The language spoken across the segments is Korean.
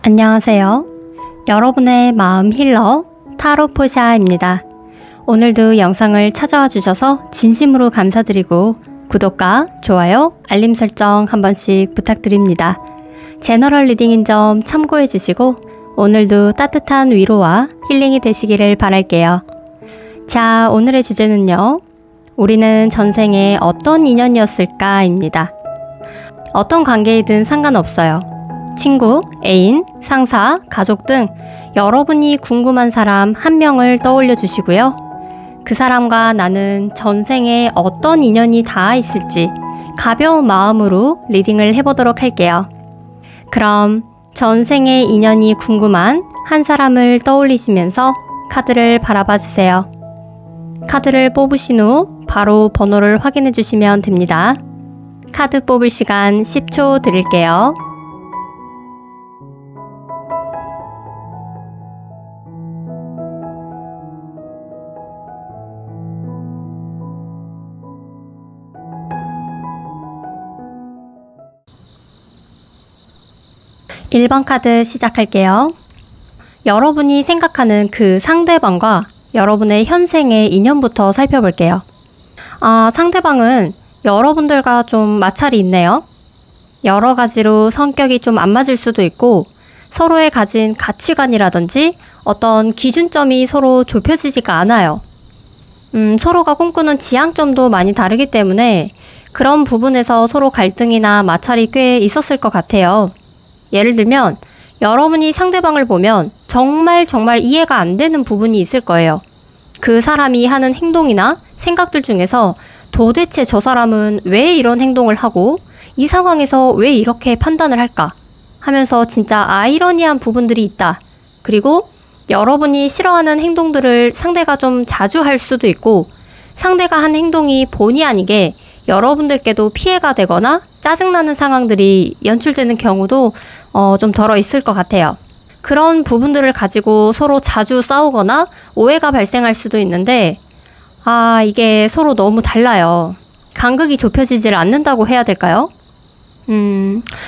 안녕하세요. 여러분의 마음 힐러 타로포샤입니다. 오늘도 영상을 찾아와 주셔서 진심으로 감사드리고 구독과 좋아요, 알림 설정 한 번씩 부탁드립니다. 제너럴 리딩인 점 참고해 주시고 오늘도 따뜻한 위로와 힐링이 되시기를 바랄게요. 자, 오늘의 주제는요. 우리는 전생에 어떤 인연이었을까입니다. 어떤 관계이든 상관없어요. 친구, 애인, 상사, 가족 등 여러분이 궁금한 사람 한 명을 떠올려 주시고요. 그 사람과 나는 전생에 어떤 인연이 닿아 있을지 가벼운 마음으로 리딩을 해보도록 할게요. 그럼 전생의 인연이 궁금한 한 사람을 떠올리시면서 카드를 바라봐 주세요. 카드를 뽑으신 후 바로 번호를 확인해 주시면 됩니다. 카드 뽑을 시간 10초 드릴게요. (1번) 카드 시작할게요. 여러분이 생각하는 그 상대방과 여러분의 현생의 인연부터 살펴볼게요. 상대방은 여러분들과 좀 마찰이 있네요. 여러 가지로 성격이 좀 안 맞을 수도 있고 서로의 가진 가치관이라든지 어떤 기준점이 서로 좁혀지지가 않아요. 서로가 꿈꾸는 지향점도 많이 다르기 때문에 그런 부분에서 서로 갈등이나 마찰이 꽤 있었을 것 같아요. 예를 들면 여러분이 상대방을 보면 정말 이해가 안 되는 부분이 있을 거예요. 그 사람이 하는 행동이나 생각들 중에서 도대체 저 사람은 왜 이런 행동을 하고 이 상황에서 왜 이렇게 판단을 할까 하면서 진짜 아이러니한 부분들이 있다. 그리고 여러분이 싫어하는 행동들을 상대가 좀 자주 할 수도 있고 상대가 한 행동이 본의 아니게 여러분들께도 피해가 되거나 짜증나는 상황들이 연출되는 경우도 좀 덜어 있을 것 같아요. 그런 부분들을 가지고 서로 자주 싸우거나 오해가 발생할 수도 있는데 이게 서로 너무 달라요. 간극이 좁혀지질 않는다고 해야 될까요?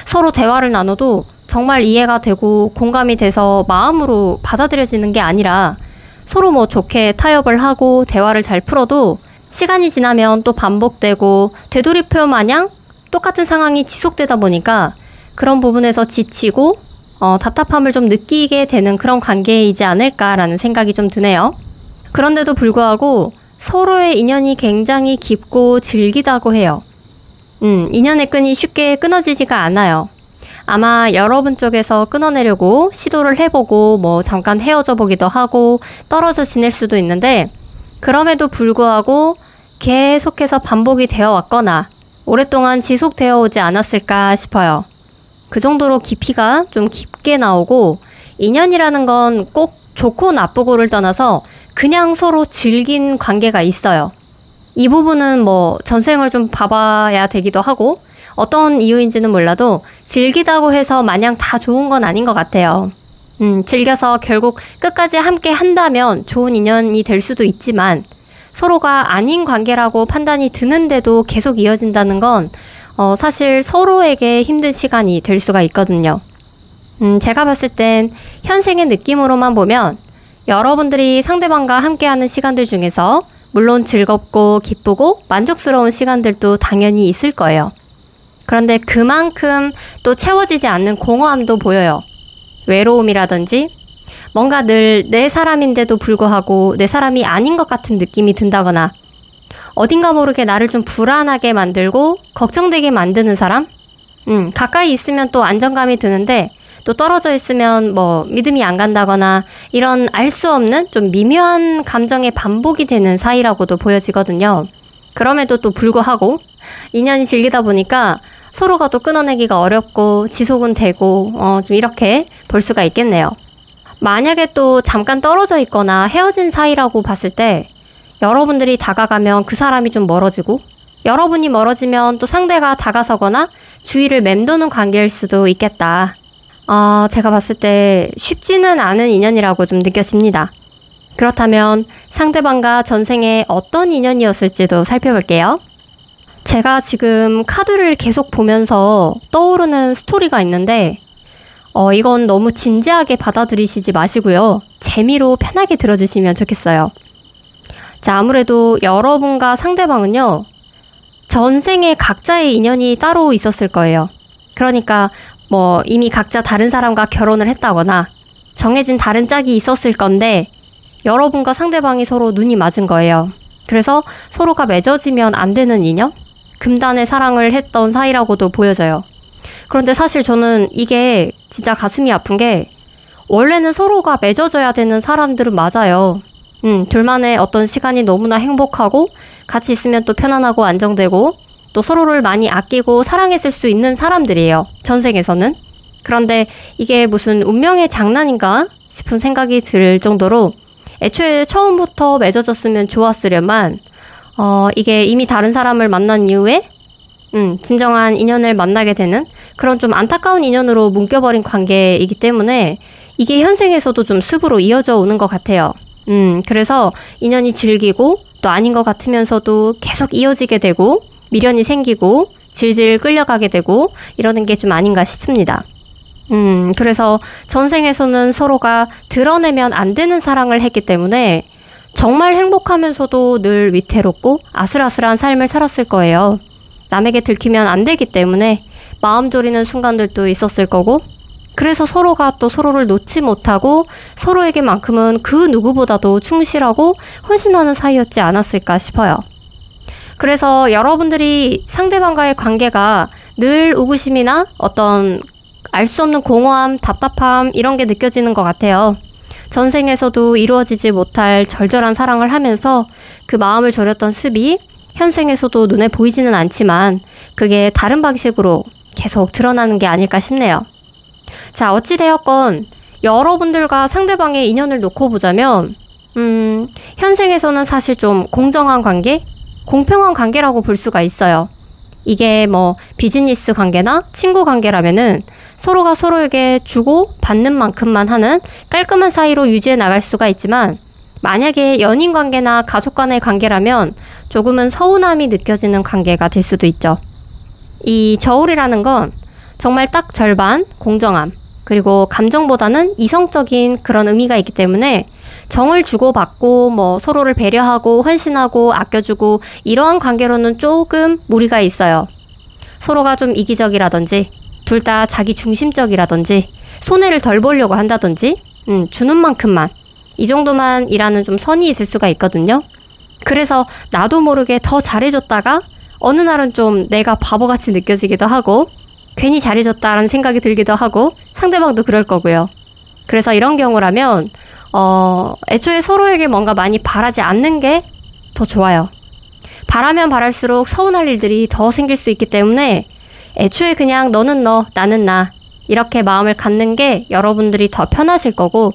서로 대화를 나눠도 정말 이해가 되고 공감이 돼서 마음으로 받아들여지는 게 아니라 서로 좋게 타협을 하고 대화를 잘 풀어도 시간이 지나면 또 반복되고 되돌이표 마냥 똑같은 상황이 지속되다 보니까 그런 부분에서 지치고 답답함을 좀 느끼게 되는 그런 관계이지 않을까라는 생각이 좀 드네요. 그런데도 불구하고 서로의 인연이 굉장히 깊고 질기다고 해요. 인연의 끈이 쉽게 끊어지지가 않아요. 아마 여러분 쪽에서 끊어내려고 시도를 해보고 잠깐 헤어져 보기도 하고 떨어져 지낼 수도 있는데 그럼에도 불구하고 계속해서 반복이 되어 왔거나 오랫동안 지속되어 오지 않았을까 싶어요. 그 정도로 깊이가 좀 깊게 나오고 인연이라는 건 꼭 좋고 나쁘고를 떠나서 그냥 서로 질긴 관계가 있어요. 이 부분은 전생을 좀 봐봐야 되기도 하고 어떤 이유인지는 몰라도 질기다고 해서 마냥 다 좋은 건 아닌 것 같아요. 즐겨서 결국 끝까지 함께 한다면 좋은 인연이 될 수도 있지만 서로가 아닌 관계라고 판단이 드는데도 계속 이어진다는 건 사실 서로에게 힘든 시간이 될 수가 있거든요. 제가 봤을 땐 현생의 느낌으로만 보면 여러분들이 상대방과 함께하는 시간들 중에서 물론 즐겁고 기쁘고 만족스러운 시간들도 당연히 있을 거예요. 그런데 그만큼 또 채워지지 않는 공허함도 보여요. 외로움이라든지 뭔가 늘 내 사람인데도 불구하고 내 사람이 아닌 것 같은 느낌이 든다거나 어딘가 모르게 나를 좀 불안하게 만들고 걱정되게 만드는 사람? 가까이 있으면 또 안정감이 드는데 또 떨어져 있으면 믿음이 안 간다거나 이런 알 수 없는 좀 미묘한 감정의 반복이 되는 사이라고도 보여지거든요. 그럼에도 또 불구하고 인연이 질리다 보니까 서로가 또 끊어내기가 어렵고 지속은 되고 좀 이렇게 볼 수가 있겠네요. 만약에 또 잠깐 떨어져 있거나 헤어진 사이라고 봤을 때 여러분들이 다가가면 그 사람이 좀 멀어지고 여러분이 멀어지면 또 상대가 다가서거나 주위를 맴도는 관계일 수도 있겠다. 제가 봤을 때 쉽지는 않은 인연이라고 좀 느껴집니다. 그렇다면 상대방과 전생에 어떤 인연이었을지도 살펴볼게요. 제가 지금 카드를 계속 보면서 떠오르는 스토리가 있는데 이건 너무 진지하게 받아들이시지 마시고요. 재미로 편하게 들어주시면 좋겠어요. 자, 아무래도 여러분과 상대방은요. 전생에 각자의 인연이 따로 있었을 거예요. 그러니까 이미 각자 다른 사람과 결혼을 했다거나 정해진 다른 짝이 있었을 건데 여러분과 상대방이 서로 눈이 맞은 거예요. 그래서 서로가 맺어지면 안 되는 인연? 금단의 사랑을 했던 사이라고도 보여져요. 그런데 사실 저는 이게 진짜 가슴이 아픈 게 원래는 서로가 맺어져야 되는 사람들은 맞아요. 둘만의 어떤 시간이 너무나 행복하고 같이 있으면 또 편안하고 안정되고 또 서로를 많이 아끼고 사랑했을 수 있는 사람들이에요. 전생에서는. 그런데 이게 무슨 운명의 장난인가 싶은 생각이 들 정도로 애초에 처음부터 맺어졌으면 좋았으려만 이게 이미 다른 사람을 만난 이후에 진정한 인연을 만나게 되는 그런 좀 안타까운 인연으로 묶여버린 관계이기 때문에 이게 현생에서도 좀 습으로 이어져 오는 것 같아요. 그래서 인연이 질기고 또 아닌 것 같으면서도 계속 이어지게 되고 미련이 생기고 질질 끌려가게 되고 이러는 게 좀 아닌가 싶습니다. 그래서 전생에서는 서로가 드러내면 안 되는 사랑을 했기 때문에 정말 행복하면서도 늘 위태롭고 아슬아슬한 삶을 살았을 거예요. 남에게 들키면 안 되기 때문에 마음 졸이는 순간들도 있었을 거고 그래서 서로가 또 서로를 놓지 못하고 서로에게만큼은 그 누구보다도 충실하고 헌신하는 사이였지 않았을까 싶어요. 그래서 여러분들이 상대방과의 관계가 늘 우구심이나 어떤 알 수 없는 공허함, 답답함 이런 게 느껴지는 것 같아요. 전생에서도 이루어지지 못할 절절한 사랑을 하면서 그 마음을 졸였던 습이 현생에서도 눈에 보이지는 않지만 그게 다른 방식으로 계속 드러나는 게 아닐까 싶네요. 자, 어찌되었건 여러분들과 상대방의 인연을 놓고 보자면 현생에서는 사실 좀 공정한 관계? 공평한 관계라고 볼 수가 있어요. 이게 비즈니스 관계나 친구 관계라면은 서로가 서로에게 주고 받는 만큼만 하는 깔끔한 사이로 유지해 나갈 수가 있지만 만약에 연인 관계나 가족 간의 관계라면 조금은 서운함이 느껴지는 관계가 될 수도 있죠. 이 저울이라는 건 정말 딱 절반 공정함 그리고 감정보다는 이성적인 그런 의미가 있기 때문에 정을 주고받고 서로를 배려하고 헌신하고 아껴주고 이러한 관계로는 조금 무리가 있어요. 서로가 좀 이기적이라든지 둘 다 자기 중심적이라든지 손해를 덜 보려고 한다든지 주는 만큼만 이 정도만 일하는 좀 선이 있을 수가 있거든요. 그래서 나도 모르게 더 잘해줬다가 어느 날은 좀 내가 바보같이 느껴지기도 하고 괜히 잘해줬다라는 생각이 들기도 하고 상대방도 그럴 거고요. 그래서 이런 경우라면 애초에 서로에게 뭔가 많이 바라지 않는 게 더 좋아요. 바라면 바랄수록 서운할 일들이 더 생길 수 있기 때문에 애초에 그냥 너는 너, 나는 나 이렇게 마음을 갖는 게 여러분들이 더 편하실 거고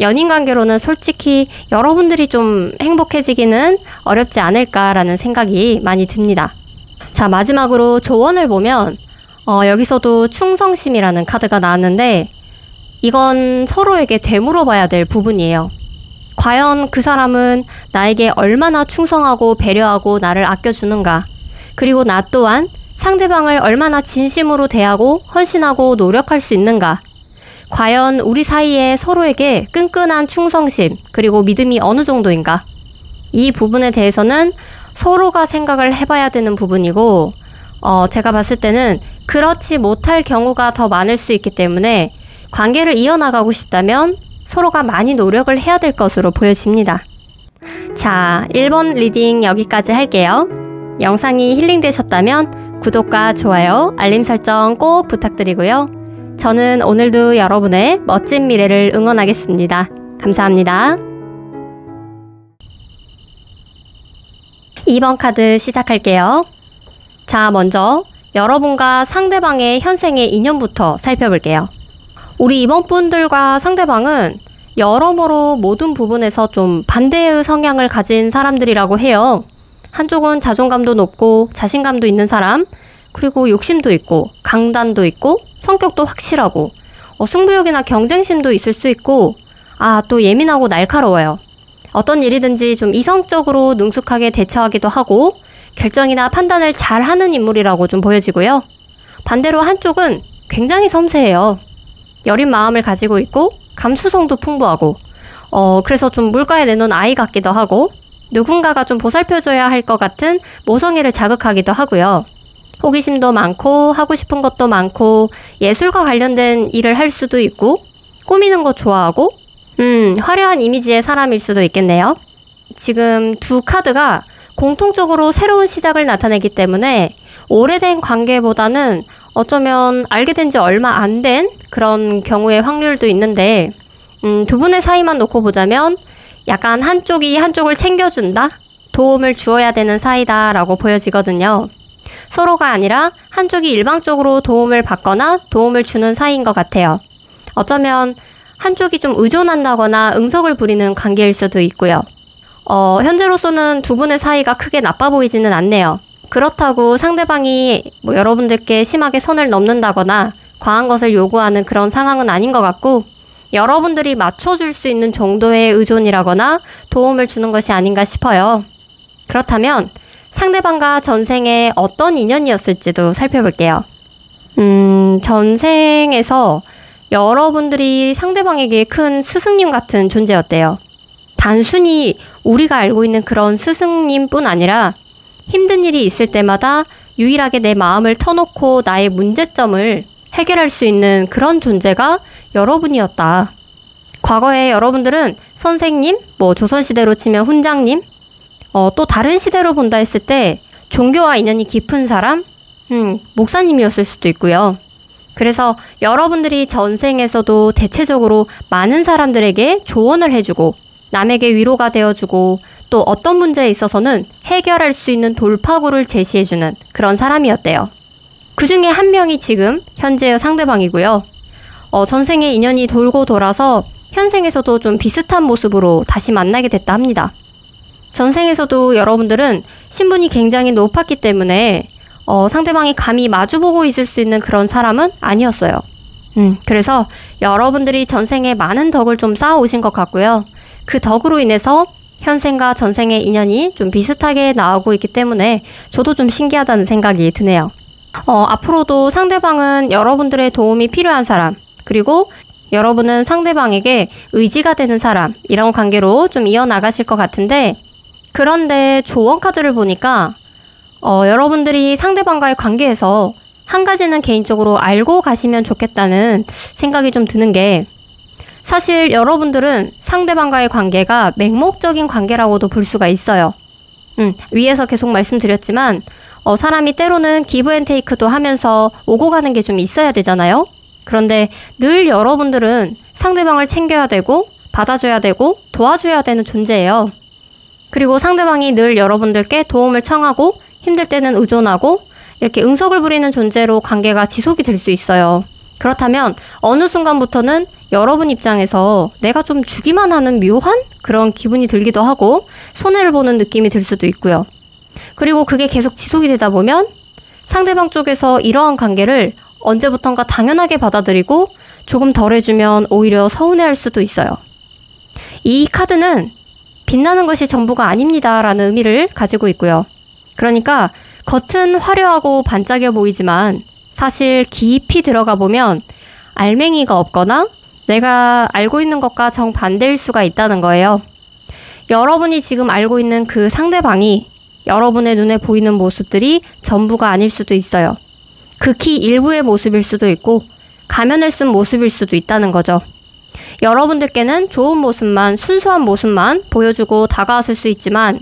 연인 관계로는 솔직히 여러분들이 좀 행복해지기는 어렵지 않을까라는 생각이 많이 듭니다. 자, 마지막으로 조언을 보면 여기서도 충성심이라는 카드가 나왔는데 이건 서로에게 되물어봐야 될 부분이에요. 과연 그 사람은 나에게 얼마나 충성하고 배려하고 나를 아껴주는가, 그리고 나 또한 상대방을 얼마나 진심으로 대하고 헌신하고 노력할 수 있는가, 과연 우리 사이에 서로에게 끈끈한 충성심 그리고 믿음이 어느 정도인가, 이 부분에 대해서는 서로가 생각을 해봐야 되는 부분이고 제가 봤을 때는 그렇지 못할 경우가 더 많을 수 있기 때문에 관계를 이어나가고 싶다면 서로가 많이 노력을 해야 될 것으로 보여집니다. 자, 1번 리딩 여기까지 할게요. 영상이 힐링되셨다면 구독과 좋아요, 알림 설정 꼭 부탁드리고요. 저는 오늘도 여러분의 멋진 미래를 응원하겠습니다. 감사합니다. 2번 카드 시작할게요. 자, 먼저 여러분과 상대방의 현생의 인연부터 살펴볼게요. 우리 이번 분들과 상대방은 여러모로 모든 부분에서 좀 반대의 성향을 가진 사람들이라고 해요. 한쪽은 자존감도 높고 자신감도 있는 사람, 그리고 욕심도 있고 강단도 있고 성격도 확실하고 승부욕이나 경쟁심도 있을 수 있고 또 예민하고 날카로워요. 어떤 일이든지 좀 이성적으로 능숙하게 대처하기도 하고 결정이나 판단을 잘 하는 인물이라고 좀 보여지고요. 반대로 한쪽은 굉장히 섬세해요. 여린 마음을 가지고 있고 감수성도 풍부하고 그래서 좀 물가에 내놓은 아이 같기도 하고 누군가가 좀 보살펴줘야 할 것 같은 모성애를 자극하기도 하고요. 호기심도 많고 하고 싶은 것도 많고 예술과 관련된 일을 할 수도 있고 꾸미는 거 좋아하고 화려한 이미지의 사람일 수도 있겠네요. 지금 두 카드가 공통적으로 새로운 시작을 나타내기 때문에 오래된 관계보다는 어쩌면 알게 된 지 얼마 안 된 그런 경우의 확률도 있는데 두 분의 사이만 놓고 보자면 약간 한쪽이 한쪽을 챙겨준다? 도움을 주어야 되는 사이다라고 보여지거든요. 서로가 아니라 한쪽이 일방적으로 도움을 받거나 도움을 주는 사이인 것 같아요. 어쩌면 한쪽이 좀 의존한다거나 응석을 부리는 관계일 수도 있고요. 현재로서는 두 분의 사이가 크게 나빠 보이지는 않네요. 그렇다고 상대방이 여러분들께 심하게 선을 넘는다거나 과한 것을 요구하는 그런 상황은 아닌 것 같고 여러분들이 맞춰줄 수 있는 정도의 의존이라거나 도움을 주는 것이 아닌가 싶어요. 그렇다면 상대방과 전생에 어떤 인연이었을지도 살펴볼게요. 전생에서 여러분들이 상대방에게 큰 스승님 같은 존재였대요. 단순히 우리가 알고 있는 그런 스승님뿐 아니라 힘든 일이 있을 때마다 유일하게 내 마음을 터놓고 나의 문제점을 해결할 수 있는 그런 존재가 여러분이었다. 과거에 여러분들은 선생님, 조선시대로 치면 훈장님, 또 다른 시대로 본다 했을 때 종교와 인연이 깊은 사람, 목사님이었을 수도 있고요. 그래서 여러분들이 전생에서도 대체적으로 많은 사람들에게 조언을 해주고 남에게 위로가 되어주고 또 어떤 문제에 있어서는 해결할 수 있는 돌파구를 제시해주는 그런 사람이었대요. 그 중에 한 명이 지금 현재의 상대방이고요. 전생의 인연이 돌고 돌아서 현생에서도 좀 비슷한 모습으로 다시 만나게 됐다 합니다. 전생에서도 여러분들은 신분이 굉장히 높았기 때문에 상대방이 감히 마주보고 있을 수 있는 그런 사람은 아니었어요. 그래서 여러분들이 전생에 많은 덕을 좀 쌓아오신 것 같고요. 그 덕으로 인해서 현생과 전생의 인연이 좀 비슷하게 나오고 있기 때문에 저도 좀 신기하다는 생각이 드네요. 앞으로도 상대방은 여러분들의 도움이 필요한 사람, 그리고 여러분은 상대방에게 의지가 되는 사람, 이런 관계로 좀 이어나가실 것 같은데, 그런데 조언 카드를 보니까 여러분들이 상대방과의 관계에서 한 가지는 개인적으로 알고 가시면 좋겠다는 생각이 좀 드는 게, 사실 여러분들은 상대방과의 관계가 맹목적인 관계라고도 볼 수가 있어요. 위에서 계속 말씀드렸지만 사람이 때로는 기브 앤 테이크도 하면서 오고 가는 게 좀 있어야 되잖아요. 그런데 늘 여러분들은 상대방을 챙겨야 되고 받아줘야 되고 도와줘야 되는 존재예요. 그리고 상대방이 늘 여러분들께 도움을 청하고 힘들 때는 의존하고 이렇게 응석을 부리는 존재로 관계가 지속이 될 수 있어요. 그렇다면 어느 순간부터는 여러분 입장에서 내가 좀 주기만 하는 묘한 그런 기분이 들기도 하고 손해를 보는 느낌이 들 수도 있고요. 그리고 그게 계속 지속이 되다 보면 상대방 쪽에서 이러한 관계를 언제부턴가 당연하게 받아들이고 조금 덜 해주면 오히려 서운해할 수도 있어요. 이 카드는 빛나는 것이 전부가 아닙니다 라는 의미를 가지고 있고요. 그러니까 겉은 화려하고 반짝여 보이지만 사실 깊이 들어가 보면 알맹이가 없거나 내가 알고 있는 것과 정반대일 수가 있다는 거예요. 여러분이 지금 알고 있는 그 상대방이 여러분의 눈에 보이는 모습들이 전부가 아닐 수도 있어요. 극히 일부의 모습일 수도 있고 가면을 쓴 모습일 수도 있다는 거죠. 여러분들께는 좋은 모습만, 순수한 모습만 보여주고 다가왔을 수 있지만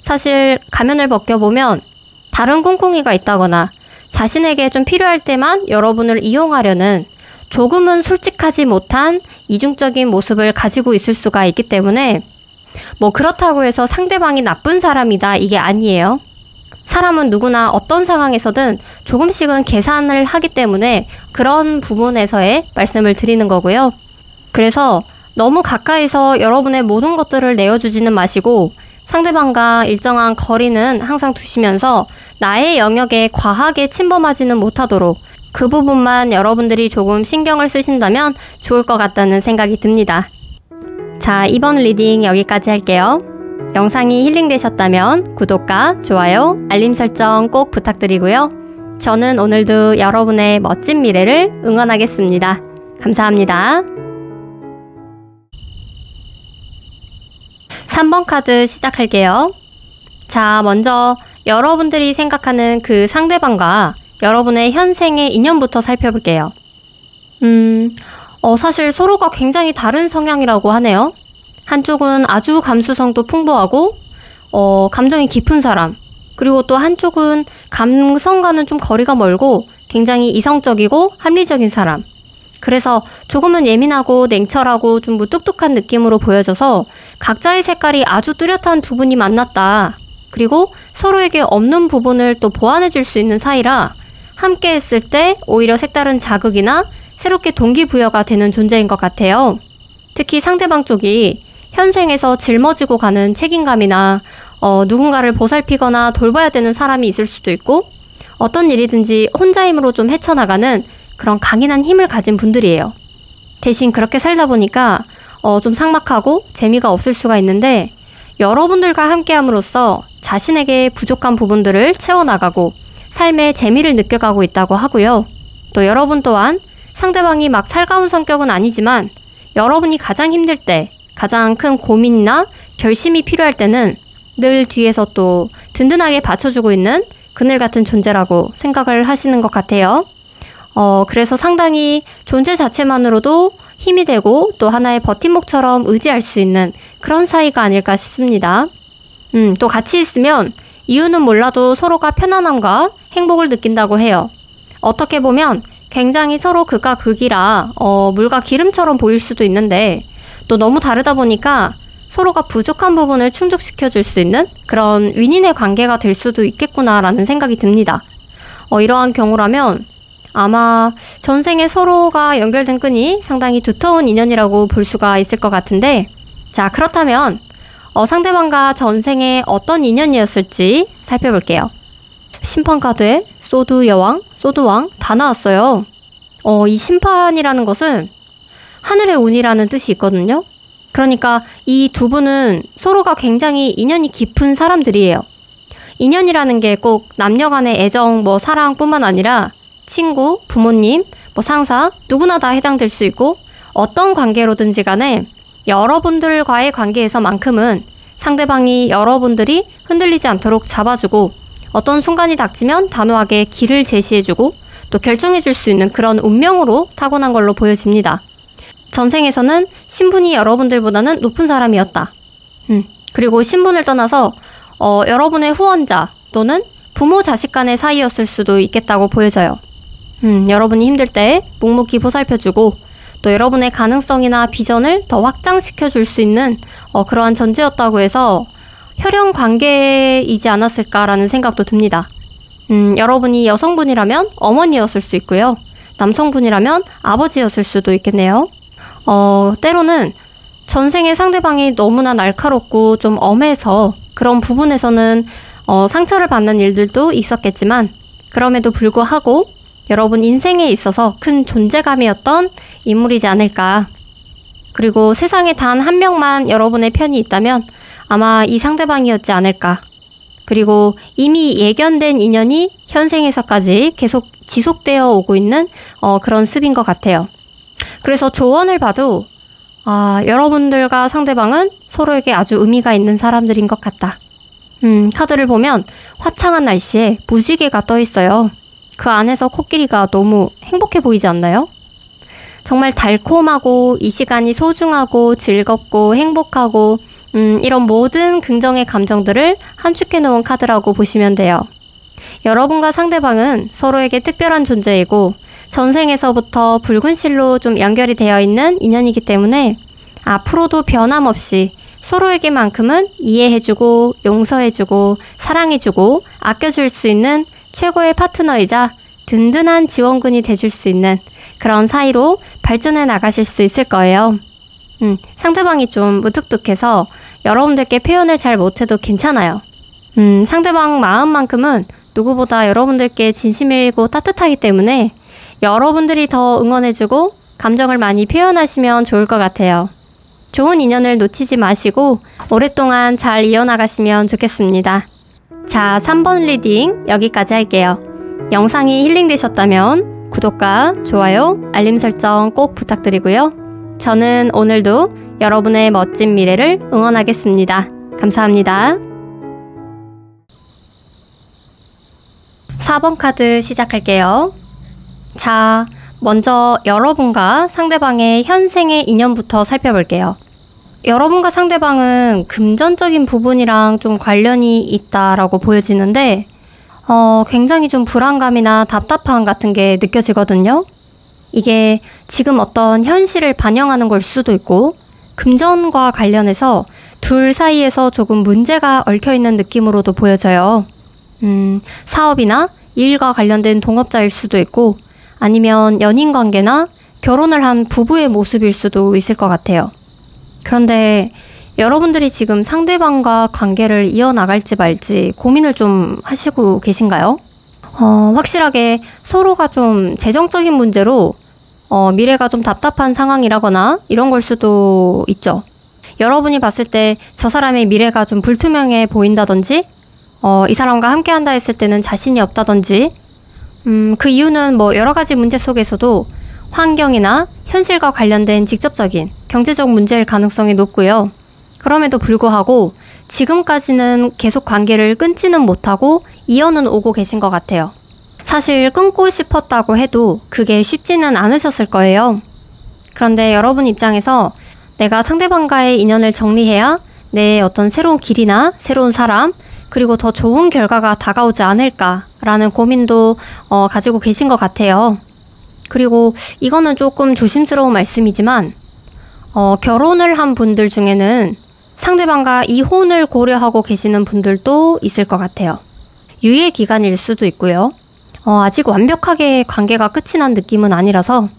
사실 가면을 벗겨보면 다른 꿍꿍이가 있다거나 자신에게 좀 필요할 때만 여러분을 이용하려는 조금은 솔직하지 못한 이중적인 모습을 가지고 있을 수가 있기 때문에 그렇다고 해서 상대방이 나쁜 사람이다 이게 아니에요. 사람은 누구나 어떤 상황에서든 조금씩은 계산을 하기 때문에 그런 부분에서의 말씀을 드리는 거고요. 그래서 너무 가까이서 여러분의 모든 것들을 내어주지는 마시고 상대방과 일정한 거리는 항상 두시면서 나의 영역에 과하게 침범하지는 못하도록 그 부분만 여러분들이 조금 신경을 쓰신다면 좋을 것 같다는 생각이 듭니다. 자, 이번 리딩 여기까지 할게요. 영상이 힐링되셨다면 구독과 좋아요, 알림 설정 꼭 부탁드리고요. 저는 오늘도 여러분의 멋진 미래를 응원하겠습니다. 감사합니다. 3번 카드 시작할게요. 자, 먼저 여러분들이 생각하는 그 상대방과 여러분의 현생의 인연부터 살펴볼게요. 사실 서로가 굉장히 다른 성향이라고 하네요. 한쪽은 아주 감수성도 풍부하고 감정이 깊은 사람, 그리고 또 한쪽은 감성과는 좀 거리가 멀고 굉장히 이성적이고 합리적인 사람. 그래서 조금은 예민하고 냉철하고 좀 무뚝뚝한 느낌으로 보여져서 각자의 색깔이 아주 뚜렷한 두 분이 만났다. 그리고 서로에게 없는 부분을 또 보완해 줄 수 있는 사이라 함께 했을 때 오히려 색다른 자극이나 새롭게 동기부여가 되는 존재인 것 같아요. 특히 상대방 쪽이 현생에서 짊어지고 가는 책임감이나 누군가를 보살피거나 돌봐야 되는 사람이 있을 수도 있고 어떤 일이든지 혼자 힘으로 좀 헤쳐나가는 그런 강인한 힘을 가진 분들이에요. 대신 그렇게 살다 보니까 좀 삭막하고 재미가 없을 수가 있는데 여러분들과 함께함으로써 자신에게 부족한 부분들을 채워나가고 삶의 재미를 느껴가고 있다고 하고요. 또 여러분 또한 상대방이 막 살가운 성격은 아니지만 여러분이 가장 힘들 때 가장 큰 고민이나 결심이 필요할 때는 늘 뒤에서 또 든든하게 받쳐주고 있는 그늘 같은 존재라고 생각을 하시는 것 같아요. 그래서 상당히 존재 자체만으로도 힘이 되고 또 하나의 버팀목처럼 의지할 수 있는 그런 사이가 아닐까 싶습니다. 또 같이 있으면 이유는 몰라도 서로가 편안함과 행복을 느낀다고 해요. 어떻게 보면 굉장히 서로 극과 극이라 물과 기름처럼 보일 수도 있는데 또 너무 다르다 보니까 서로가 부족한 부분을 충족시켜 줄 수 있는 그런 윈윈의 관계가 될 수도 있겠구나라는 생각이 듭니다. 이러한 경우라면 아마 전생에 서로가 연결된 끈이 상당히 두터운 인연이라고 볼 수가 있을 것 같은데, 자, 그렇다면 상대방과 전생에 어떤 인연이었을지 살펴볼게요. 심판 카드에 소드 여왕, 소드 왕 다 나왔어요. 이 심판이라는 것은 하늘의 운이라는 뜻이 있거든요. 그러니까 이 두 분은 서로가 굉장히 인연이 깊은 사람들이에요. 인연이라는 게 꼭 남녀 간의 애정, 사랑뿐만 아니라 친구, 부모님, 상사, 누구나 다 해당될 수 있고 어떤 관계로든지 간에 여러분들과의 관계에서만큼은 상대방이 여러분들이 흔들리지 않도록 잡아주고 어떤 순간이 닥치면 단호하게 길을 제시해주고 또 결정해줄 수 있는 그런 운명으로 타고난 걸로 보여집니다. 전생에서는 신분이 여러분들보다는 높은 사람이었다. 그리고 신분을 떠나서 여러분의 후원자 또는 부모 자식 간의 사이였을 수도 있겠다고 보여져요. 여러분이 힘들 때 묵묵히 보살펴주고 또 여러분의 가능성이나 비전을 더 확장시켜 줄 수 있는 그러한 존재였다고 해서 혈연 관계이지 않았을까라는 생각도 듭니다. 여러분이 여성분이라면 어머니였을 수 있고요. 남성분이라면 아버지였을 수도 있겠네요. 때로는 전생의 상대방이 너무나 날카롭고 좀 엄해서 그런 부분에서는 상처를 받는 일들도 있었겠지만 그럼에도 불구하고 여러분 인생에 있어서 큰 존재감이었던 인물이지 않을까. 그리고 세상에 단 한 명만 여러분의 편이 있다면 아마 이 상대방이었지 않을까. 그리고 이미 예견된 인연이 현생에서까지 계속 지속되어 오고 있는 그런 습인 것 같아요. 그래서 조언을 봐도 여러분들과 상대방은 서로에게 아주 의미가 있는 사람들인 것 같다. 카드를 보면 화창한 날씨에 무지개가 떠 있어요. 그 안에서 코끼리가 너무 행복해 보이지 않나요? 정말 달콤하고 이 시간이 소중하고 즐겁고 행복하고 이런 모든 긍정의 감정들을 함축해 놓은 카드라고 보시면 돼요. 여러분과 상대방은 서로에게 특별한 존재이고 전생에서부터 붉은 실로 좀 연결이 되어 있는 인연이기 때문에 앞으로도 변함없이 서로에게만큼은 이해해주고 용서해주고 사랑해주고 아껴줄 수 있는 최고의 파트너이자 든든한 지원군이 돼줄 수 있는 그런 사이로 발전해 나가실 수 있을 거예요. 상대방이 좀 무뚝뚝해서 여러분들께 표현을 잘 못해도 괜찮아요. 상대방 마음만큼은 누구보다 여러분들께 진심이고 따뜻하기 때문에 여러분들이 더 응원해주고 감정을 많이 표현하시면 좋을 것 같아요. 좋은 인연을 놓치지 마시고 오랫동안 잘 이어나가시면 좋겠습니다. 자, 3번 리딩 여기까지 할게요. 영상이 힐링되셨다면 구독과 좋아요, 알림 설정 꼭 부탁드리고요. 저는 오늘도 여러분의 멋진 미래를 응원하겠습니다. 감사합니다. 4번 카드 시작할게요. 자, 먼저 여러분과 상대방의 현생의 인연부터 살펴볼게요. 여러분과 상대방은 금전적인 부분이랑 좀 관련이 있다라고 보여지는데 굉장히 좀 불안감이나 답답함 같은 게 느껴지거든요. 이게 지금 어떤 현실을 반영하는 걸 수도 있고 금전과 관련해서 둘 사이에서 조금 문제가 얽혀있는 느낌으로도 보여져요. 사업이나 일과 관련된 동업자일 수도 있고 아니면 연인 관계나 결혼을 한 부부의 모습일 수도 있을 것 같아요. 그런데 여러분들이 지금 상대방과 관계를 이어나갈지 말지 고민을 좀 하시고 계신가요? 확실하게 서로가 좀 재정적인 문제로 미래가 좀 답답한 상황이라거나 이런 걸 수도 있죠. 여러분이 봤을 때 저 사람의 미래가 좀 불투명해 보인다든지 이 사람과 함께 한다 했을 때는 자신이 없다든지 그 이유는 뭐 여러 가지 문제 속에서도 환경이나 현실과 관련된 직접적인 경제적 문제일 가능성이 높고요. 그럼에도 불구하고 지금까지는 계속 관계를 끊지는 못하고 이어는 오고 계신 것 같아요. 사실 끊고 싶었다고 해도 그게 쉽지는 않으셨을 거예요. 그런데 여러분 입장에서 내가 상대방과의 인연을 정리해야 내 어떤 새로운 길이나 새로운 사람 그리고 더 좋은 결과가 다가오지 않을까라는 고민도 가지고 계신 것 같아요. 그리고 이거는 조금 조심스러운 말씀이지만 결혼을 한 분들 중에는 상대방과 이혼을 고려하고 계시는 분들도 있을 것 같아요. 유예 기간일 수도 있고요. 아직 완벽하게 관계가 끝이 난 느낌은 아니라서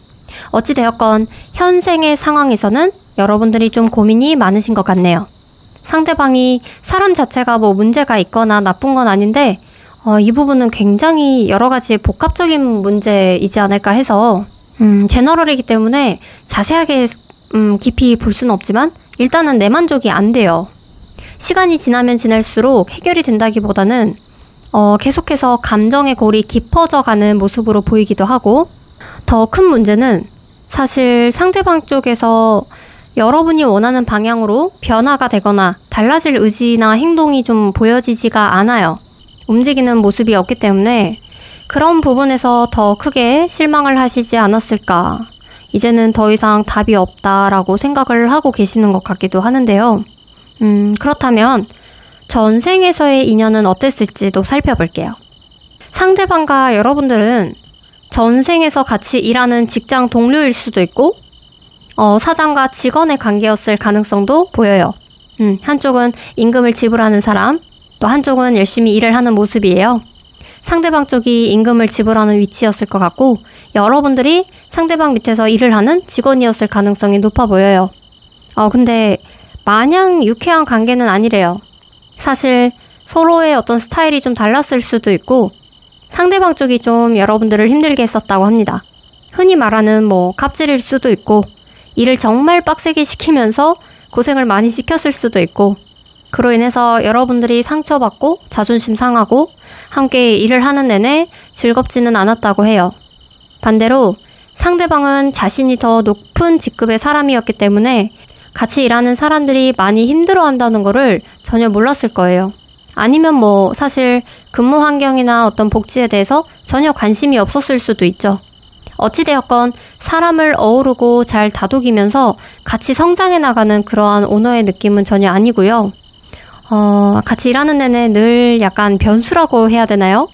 어찌되었건 현생의 상황에서는 여러분들이 좀 고민이 많으신 것 같네요. 상대방이 사람 자체가 뭐 문제가 있거나 나쁜 건 아닌데 이 부분은 굉장히 여러 가지 복합적인 문제이지 않을까 해서 제너럴이기 때문에 자세하게 깊이 볼 수는 없지만 일단은 내 만족이 안 돼요. 시간이 지나면 지날수록 해결이 된다기보다는 계속해서 감정의 골이 깊어져 가는 모습으로 보이기도 하고 더 큰 문제는 사실 상대방 쪽에서 여러분이 원하는 방향으로 변화가 되거나 달라질 의지나 행동이 좀 보여지지가 않아요. 움직이는 모습이 없기 때문에 그런 부분에서 더 크게 실망을 하시지 않았을까. 이제는 더 이상 답이 없다라고 생각을 하고 계시는 것 같기도 하는데요. 그렇다면 전생에서의 인연은 어땠을지도 살펴볼게요. 상대방과 여러분들은 전생에서 같이 일하는 직장 동료일 수도 있고 사장과 직원의 관계였을 가능성도 보여요. 한쪽은 임금을 지불하는 사람, 또 한쪽은 열심히 일을 하는 모습이에요. 상대방 쪽이 임금을 지불하는 위치였을 것 같고 여러분들이 상대방 밑에서 일을 하는 직원이었을 가능성이 높아 보여요. 근데 마냥 유쾌한 관계는 아니래요. 사실 서로의 어떤 스타일이 좀 달랐을 수도 있고 상대방 쪽이 좀 여러분들을 힘들게 했었다고 합니다. 흔히 말하는 뭐 갑질일 수도 있고 일을 정말 빡세게 시키면서 고생을 많이 시켰을 수도 있고 그로 인해서 여러분들이 상처받고 자존심 상하고 함께 일을 하는 내내 즐겁지는 않았다고 해요. 반대로 상대방은 자신이 더 높은 직급의 사람이었기 때문에 같이 일하는 사람들이 많이 힘들어한다는 거를 전혀 몰랐을 거예요. 아니면 뭐 사실 근무 환경이나 어떤 복지에 대해서 전혀 관심이 없었을 수도 있죠. 어찌되었건 사람을 어우르고 잘 다독이면서 같이 성장해 나가는 그러한 오너의 느낌은 전혀 아니고요. 같이 일하는 내내 늘 약간 변수라고 해야 되나요?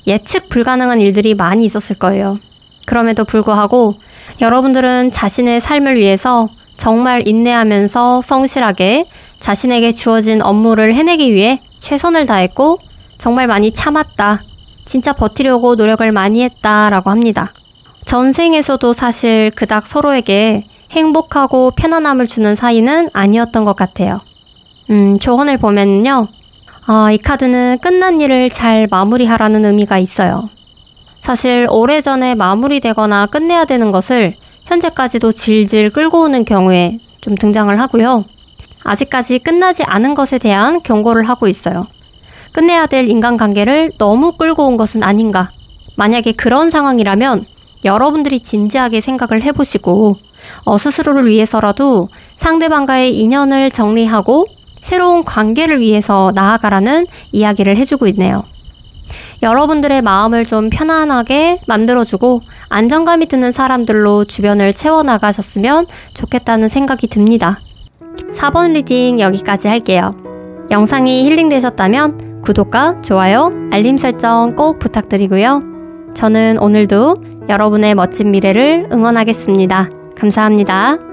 예측 불가능한 일들이 많이 있었을 거예요. 그럼에도 불구하고 여러분들은 자신의 삶을 위해서 정말 인내하면서 성실하게 자신에게 주어진 업무를 해내기 위해 최선을 다했고 정말 많이 참았다. 진짜 버티려고 노력을 많이 했다라고 합니다. 전생에서도 사실 그닥 서로에게 행복하고 편안함을 주는 사이는 아니었던 것 같아요. 조언을 보면요. 이 카드는 끝난 일을 잘 마무리하라는 의미가 있어요. 사실 오래전에 마무리되거나 끝내야 되는 것을 현재까지도 질질 끌고 오는 경우에 좀 등장을 하고요. 아직까지 끝나지 않은 것에 대한 경고를 하고 있어요. 끝내야 될 인간관계를 너무 끌고 온 것은 아닌가. 만약에 그런 상황이라면 여러분들이 진지하게 생각을 해보시고 스스로를 위해서라도 상대방과의 인연을 정리하고 새로운 관계를 위해서 나아가라는 이야기를 해주고 있네요. 여러분들의 마음을 좀 편안하게 만들어주고 안정감이 드는 사람들로 주변을 채워나가셨으면 좋겠다는 생각이 듭니다. 4번 리딩 여기까지 할게요. 영상이 힐링되셨다면 구독과 좋아요, 알림 설정 꼭 부탁드리고요. 저는 오늘도 여러분의 멋진 미래를 응원하겠습니다. 감사합니다.